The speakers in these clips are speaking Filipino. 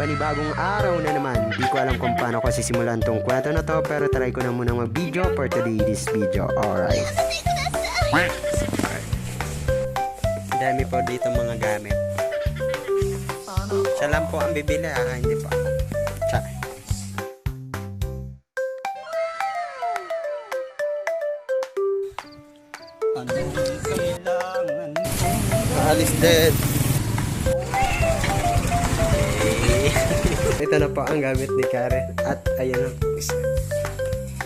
panibagong araw na naman. Di ko alam kung paano ko sisimulan tong kwento na to, pero try ko na munang mag-video for today's video. Alright. Dami po dito mga gamit. Siya lang po ang bibili hindi pa. Siya. Anong kailangan Alis din. Ito na po ang gamit ni Karen. At ayan o.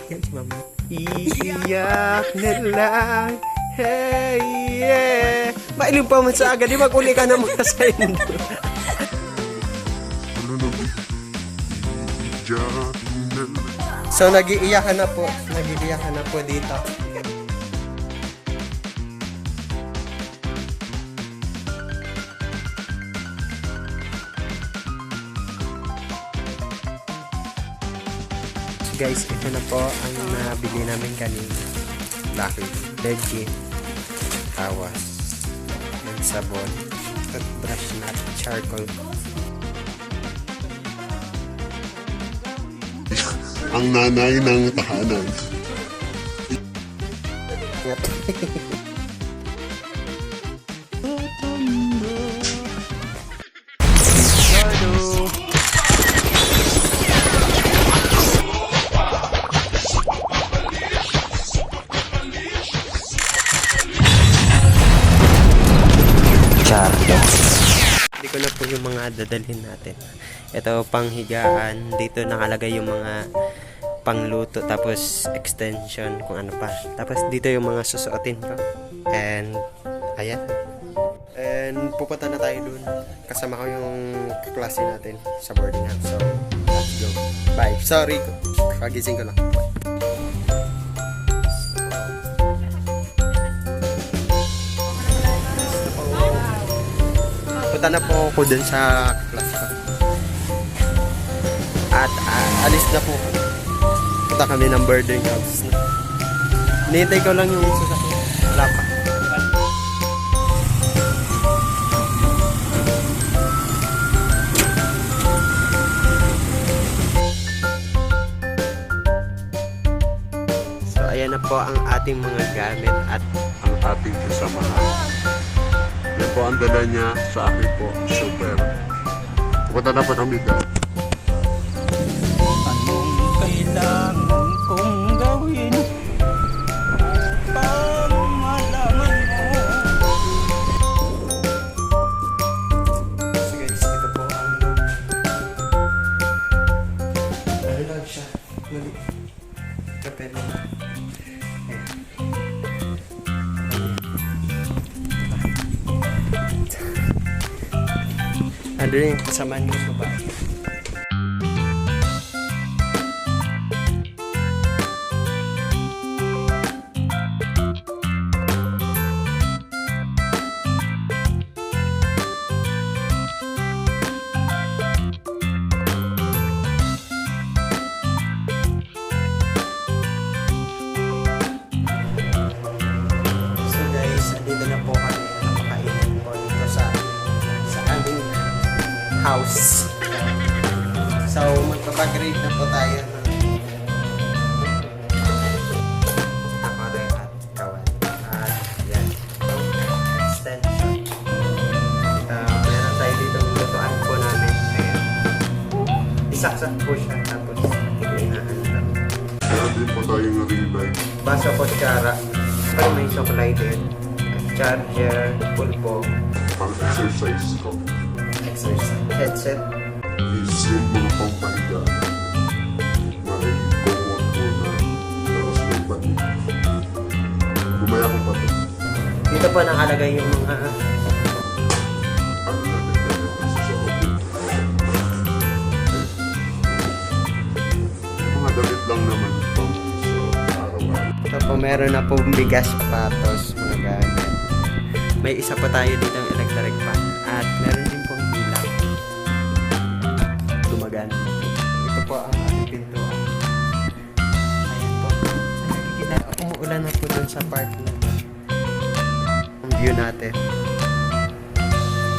Yan si Mama. Iiyak na lang. Hey, yeah. Mailing pa man sa agad. Di mag-uli ka na mga sa inyo. So, nag-iiyakan na po. Nag-iiyakan na po dito. Guys, ito na po ang nabili namin kanina. Lucky, legit, tawas, ng sabon, toothbrush na charcoal. Ang nanay ng tahanan. Hindi ko na po yung mga dadalhin natin. Ito panghigaan. Dito nakalagay yung mga pangluto. Tapos extension kung ano pa. Tapos dito yung mga susuotin ko. And ayan. And pupunta na tayo dun. Kasama ko yung klase natin sa boarding house. So let's go. Bye. Sorry. Pagising ko lang. Punta na po ako dun sa class ko. At alis na po. Punta kami ng boarding house. Nihintay ko lang yung sasakyan. Wala pa. So ayan na po ang ating mga gamit at Ang ating kasamahan. Yan po ang dala niya sa akin po. Super. Pupunta na po kami dahil. Anong kailangan kong gawin upang malaman mo? So guys, ito po ang ano lang siya. Kapel lang. Ano rin, kasama niyo sa bahay. So guys, dito na po kami nakakainin po dito sa aming house. So magpapag-grade na po tayo ng ako rin at kawan. At yan. Extension. Meron tayo dito ng lutuan po namin. Ayan. Isaksak po siya. Tapos inahan lang. Meron din po tayong ring light. Baso po tsara. Pero may supply din. Charger, pulpo, Pang exercise ko. exercise, headset. Is yung mga pampahiga. May kumot po na. Tapos may pati. Bumaya ko pa ito. Dito po nakalagay yung mga Ano na din sa audio. Yung mga damit lang naman pang sa araw-araw. ito po meron na po bigas, patos, mga gamit. May isa pa tayo dito ng electric fan. At meron din pong ilaw. Gumagana. Ito po ang ating pintuan. Ayan po. Umuulan na po dun sa park na ang view natin.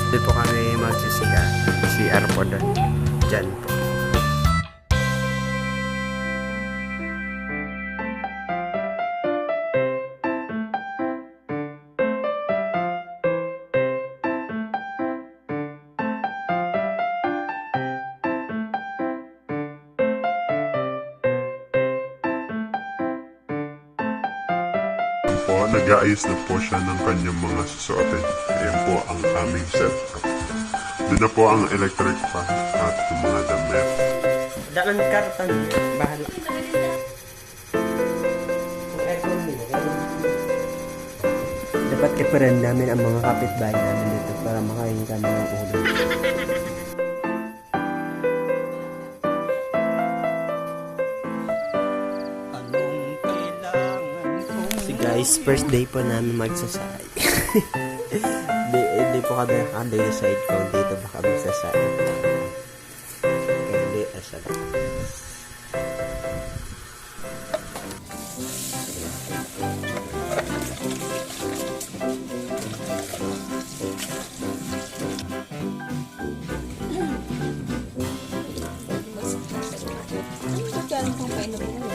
Dito po kami magsisiga. CR po doon. Dyan po. Po, nag-aayos na po siya ng kanyang mga susuotin. Ayan po ang aming setup. Doon na po ang electric fan at yung mga damit. Daan karton. Bahala. Dapat kiparan namin ang mga kapitbahay namin dito para makain kami ng ulam. Anong kailangan kong Si guys, first day po namin magsasay. Di po kami nakaka-decide kung dito ba kami sasay. Hindi, asa lang. Magkano pang painom mo?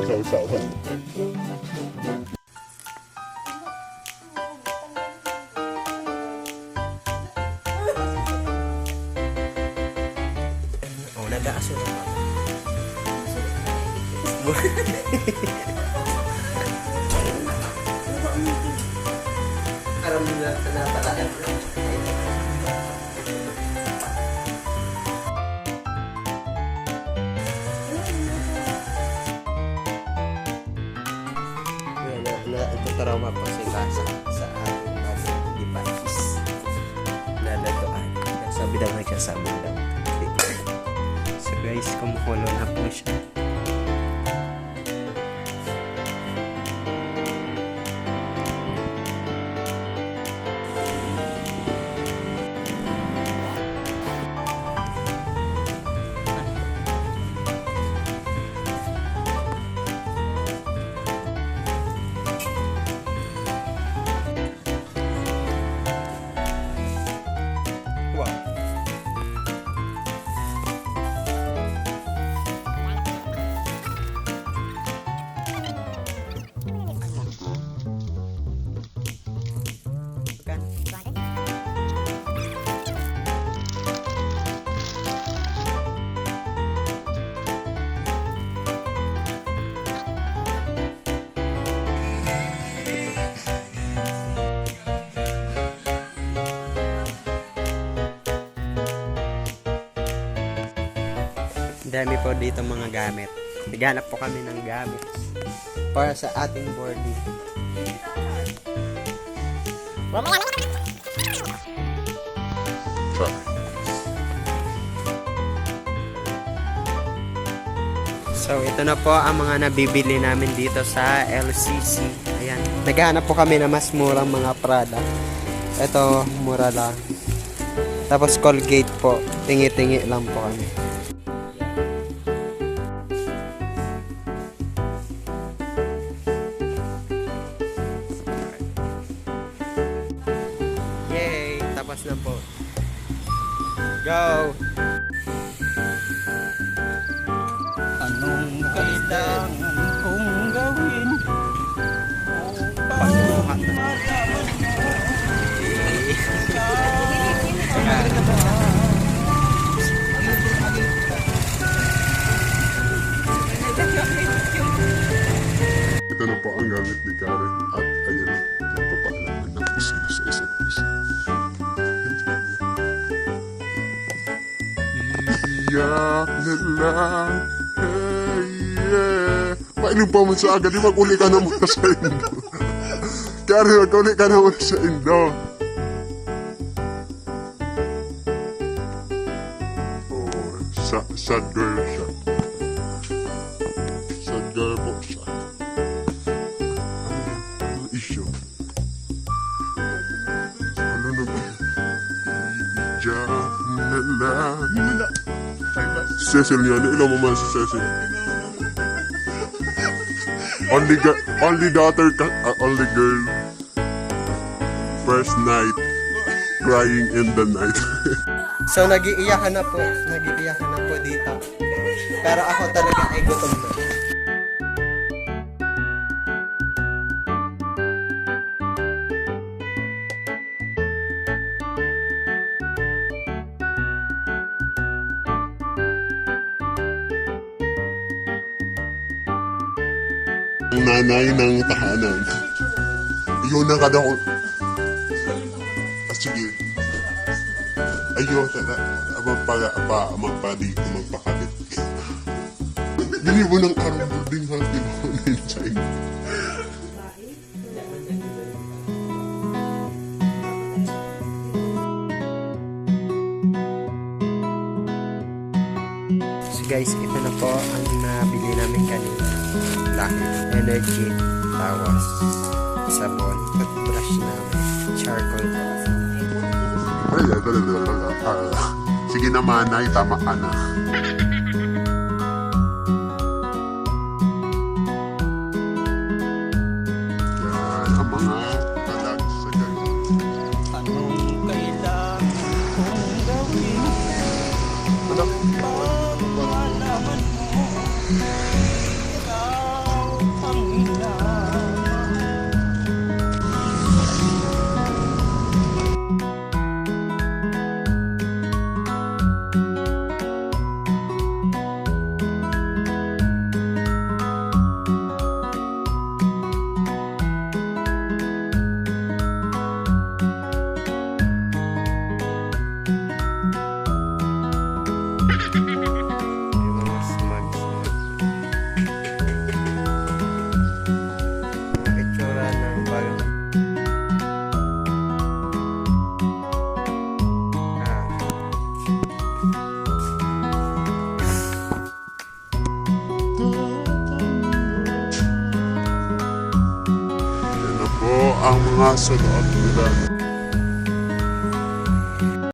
Sausawan. Oh, nag-aaso na pa. Aram na napalaan. Tuturaw po sila sa ating device na latuan. Sabi daw nagsasabi daw. So guys, kumukulo na po siya. Dami po dito mga gamit. Naghanap po kami ng gamit para sa ating boarding. So ito na po ang mga nabibili namin dito sa LCC. Ayan. Naghanap po kami na mas murang mga product. Ito, mura lang. Tapos Colgate po. Tingi-tingi lang po kami. Yay! Tapos na po. Go! anong kailangan kong gawin Pagbuhat na. Ito na po ang gamit ni Karen at ayan na, nagpapaalam na po sila sa isa't isa. Iyak na lang, hey, yeah. Painom pa mo sa agad, di mag-uli ka na muna sa Indo. Karen, mag-uli ka na muna sa Indo. Oh, sad girl siya. Sad girl po siya. Ano issue? Ano na ba? Iyak na lang. Cecil niya. Ilan mo man si Cecil? Only daughter, only girl. First night, crying in the night. So, nagiiyakan na po. Nagiiyakan na po dito. Pero ako talaga ay gutom na. Ang nanay ng tahanan. Yun na kada ko. Sige. Ayun, magpakabit. Bili mo ng araw din ha, pinunin sa inyo. So guys, ito na po ang nabili namin kanina. Dahil energy, tawas, sabon, toothbrush namin, charcoal po. Sige naman, Nay, tama ka na. Yan ang mga talag sa ganyan. Anong kailangan kong gawin? Malaman mo, ikaw ang lamang. Yung mga smugs na. Mga itsura ng bagong Yan na po ang mga sunod nila.